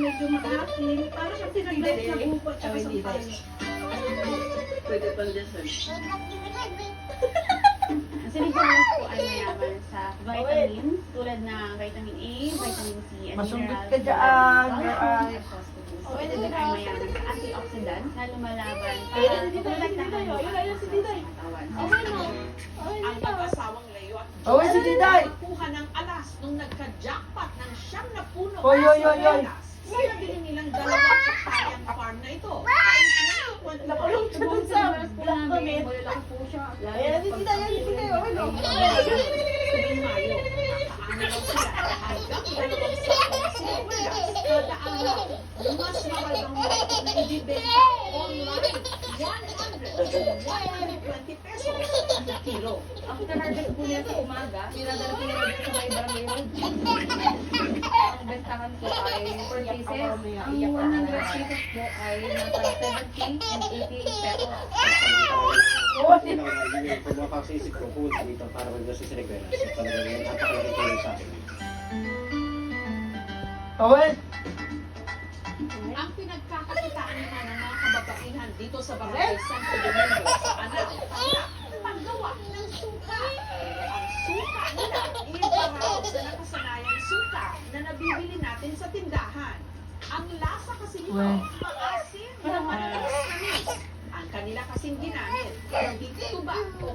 medyo maasim. Para siya sinaglit sa buko at saka sampal. Pwede pang dessert. Ang sinigamas po ay mayaman sa vitamins tulad ng vitamin A, vitamin C, and Masungkit minerals. ka dyan, your Ay. Ito din ay mayaman sa antioxidants na lumalaban para protektahan ang katawan. Ang mag-asawang Leo at Oy, si Diday! nakuha ng alas nung nagka-jackpot ng 70 Oy, oy, oy, oy! sa nabili nilang 2 hektariang farm na ito. Nakulong siya dun sa black comment. Malalaki po siya. Ayan, si Diday, ayan, si Diday. Okay, no? Tuwing Mayo, nakakaano sila hanggang 2 sakong sibuyas kada araw. Mas mabagang na ibibenta online, 100 to 120 pesos ang kilo. After harvest po nila sa umaga, dinadala po nila dito sa may barangay road. Ang bestahan po ay 4 pieces. Ang 100 pieces po ay nasa 70 and 80 pesos. Pag mapapasisip ko, pumunta dito para mag-nasa sa Negreras. Talagang napakalaking tulong sa akin. Oy! Ang pinagkakakitaan naman ng mga kababaihan dito sa Barangay Santo Domingo sa Anal, paggawa ng suka. Ang suka nila, ibarao sa nakasanayang suka na nabibili natin sa tindahan. Ang lasa kasi nito, maasim na matamis. Ang kanila kasing ginamit, hindi tuba o